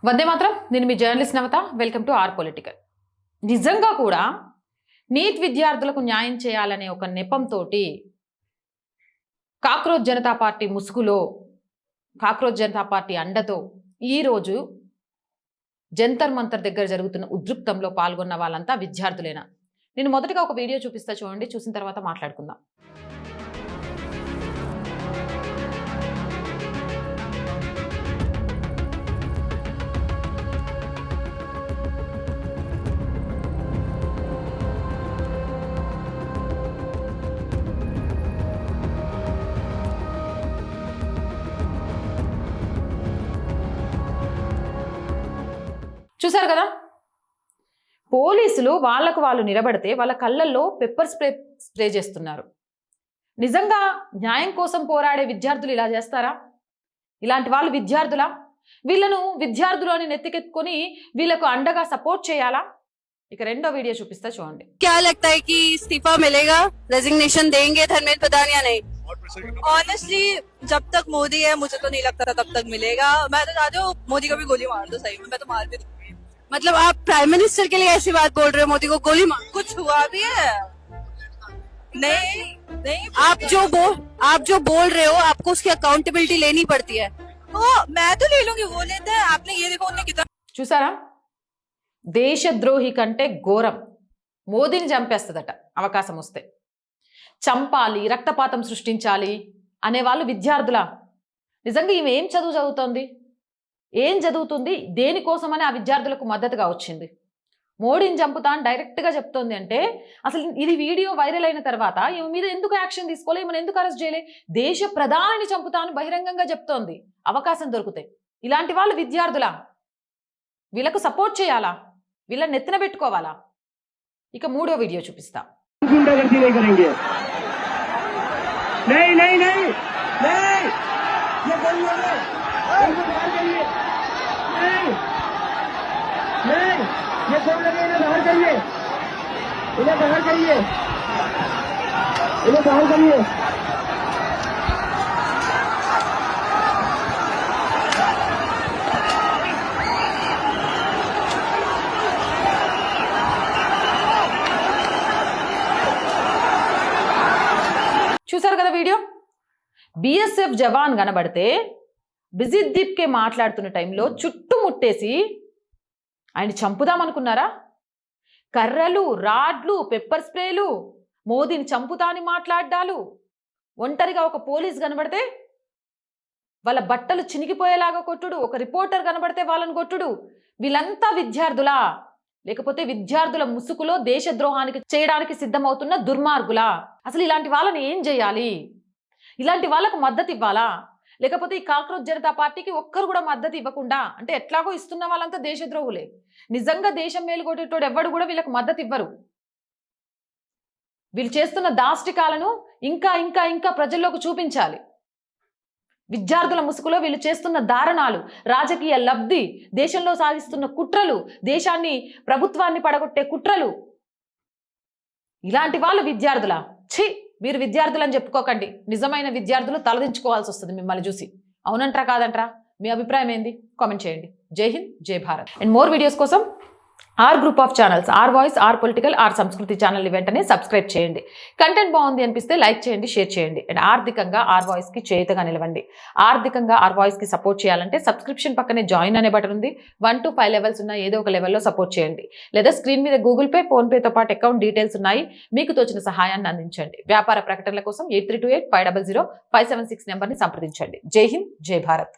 వందే మాత్రం. నేను మీ journalist Navata. Welcome to R political. నిజంగా కూడా నీట్ విద్యార్థులకు న్యాయం చేయాలనే ఒక నెపంతో కాక్రోచ్ జనతా పార్టీ ముసుగులో, కాక్రోచ్ జనతా పార్టీ అండతో ఈరోజు జంతర్ మంతర్ దగ్గర జరుగుతున్న ఉద్రిక్తంలో పాల్గొన్న వాళ్ళంతా విద్యార్థులేనా? నేను మొదటిగా ఒక వీడియో చూపిస్తా, చూడండి. చూసిన తర్వాత మాట్లాడుకుందాం. చూసారు కదా, పోలీసులు వాళ్ళకు వాళ్ళు నిలబడితే వాళ్ళ కళ్ళల్లో పెప్పర్ స్ప్రే చేస్తున్నారు. నిజంగా న్యాయం కోసం పోరాడే విద్యార్థులు ఇలా చేస్తారా? ఇలాంటి వాళ్ళు విద్యార్థులా? వీళ్ళను విద్యార్థులు అని నెత్తికెత్తుకొని వీళ్ళకు అండగా సపోర్ట్ చేయాలా? ఇక రెండో వీడియో చూపిస్తా, చూడండి. क्या लगता है कि इस्तीफा मिलेगा, रेजिग्नेशन देंगे धर्मेंद्र प्रधान या नहीं? ऑनेस्टली जब तक मोदी है मुझे तो नहीं लगता तब तक मिलेगा. मैं तो चाहती हूँ मोदी को भी गोली मार दो. सही में मैं तो मार भी दूंगी. मतलब आप प्राइम मिनिस्टर के लिए ऐसी बात बोल रहे हो, मोदी को गोली मार? कुछ हुआ भी है? नहीं नहीं. आप जो बोल रहे हो आपको उसकी अकाउंटेबिलिटी लेनी पड़ती है. तो मैं तो ले लूंगी, वो लेते हैं. आपने ये देखो उन्हें कितना. చూసారా, దేశద్రోహి కంటే ఘోరం మోదీని చంపేస్తుందట అవకాశం వస్తే. చంపాలి, రక్తపాతం సృష్టించాలి అనేవాళ్ళు విద్యార్థులా? నిజంగా ఈమె ఏం చదువుతోంది, ఏం చదువుతుంది, దేనికోసమని ఆ విద్యార్థులకు మద్దతుగా వచ్చింది? మోడీని చంపుతా అని డైరెక్ట్గా చెప్తోంది అంటే అసలు ఇది వీడియో వైరల్ అయిన తర్వాత ఈమె మీద ఎందుకు యాక్షన్ తీసుకోలే, ఈమెను ఎందుకు అరెస్ట్ చేయలే? దేశ ప్రధానిని చంపుతా అని బహిరంగంగా చెప్తోంది అవకాశం దొరికితే. ఇలాంటి వాళ్ళు విద్యార్థులా? వీళ్ళకు సపోర్ట్ చేయాలా? వీళ్ళని నెత్తిన పెట్టుకోవాలా? ఇక మూడో వీడియో చూపిస్తా. చూసారు కదా వీడియో. బిఎస్ఎఫ్ జవాన్ కనబడితే బిజిద్దీప్కే మాట్లాడుతున్న టైంలో చుట్టుముట్టేసి ఆయన చంపుదామనుకున్నారా? కర్రలు, రాడ్లు, పెప్పర్ స్ప్రేలు, మోదీని చంపుతా అని మాట్లాడ్డాలు. ఒంటరిగా ఒక పోలీస్ కనబడితే వాళ్ళ బట్టలు చినిగిపోయేలాగా కొట్టుడు, ఒక రిపోర్టర్ కనబడితే వాళ్ళని కొట్టుడు. వీళ్ళంతా విద్యార్థులా? లేకపోతే విద్యార్థుల ముసుగులో దేశద్రోహానికి చేయడానికి సిద్ధమవుతున్న దుర్మార్గులా? అసలు ఇలాంటి వాళ్ళని ఏం చేయాలి? ఇలాంటి వాళ్ళకు మద్దతు ఇవ్వాలా? లేకపోతే ఈ కాక్రోచ్ జనతా పార్టీకి ఒక్కరు కూడా మద్దతు ఇవ్వకుండా, అంటే ఎట్లాగో ఇస్తున్న వాళ్ళంతా దేశద్రోహులే. నిజంగా దేశం మేలు కొట్టేటోడు ఎవ్వడు కూడా వీళ్ళకి మద్దతు ఇవ్వరు. వీళ్ళు చేస్తున్న దాష్టికాలను ఇంకా ఇంకా ఇంకా ప్రజల్లోకి చూపించాలి. విద్యార్థుల ముసుగులో వీళ్ళు చేస్తున్న దారుణాలు, రాజకీయ లబ్ధి, దేశంలో సాగిస్తున్న కుట్రలు, దేశాన్ని, ప్రభుత్వాన్ని పడగొట్టే కుట్రలు. ఇలాంటి వాళ్ళు విద్యార్థులా? ఛీ, మీరు విద్యార్థులని చెప్పుకోకండి. నిజమైన విద్యార్థులు తలదించుకోవాల్సి వస్తుంది మిమ్మల్ని చూసి. అవునంటారా కాదంటారా? మీ అభిప్రాయం ఏంది? కామెంట్ చేయండి. Jai Hind, Jai Bharat. And more videos కోసం our group of channels, our voice, our political, our Sanskriti ఛానల్ని వెంటనే సబ్స్క్రైబ్ చేయండి. కంటెంట్ బాగుంది అనిపిస్తే లైక్ చేయండి, షేర్ చేయండి. అండ్ ఆర్థికంగా ఆర్ వాయిస్కి చేయుతగా నిలవండి. ఆర్థికంగా ఆర్ వాయిస్కి సపోర్ట్ చేయాలంటే సబ్స్క్రిప్షన్ పక్కనే జాయిన్ అనే బటన్ ఉంది. 1 to 5 లెవెల్స్ ఉన్న ఏదో ఒక లెవెల్లో సపోర్ట్ చేయండి. లేదా స్క్రీన్ మీద గూగుల్ పే, ఫోన్పేతో పాటు అకౌంట్ డీటెయిల్స్ ఉన్నాయి. మీకు తోచిన సహాయాన్ని అందించండి. వ్యాపార ప్రకటనల కోసం 8328500576 నెంబర్ని సంప్రదించండి. జై హింద్, జై భారత్.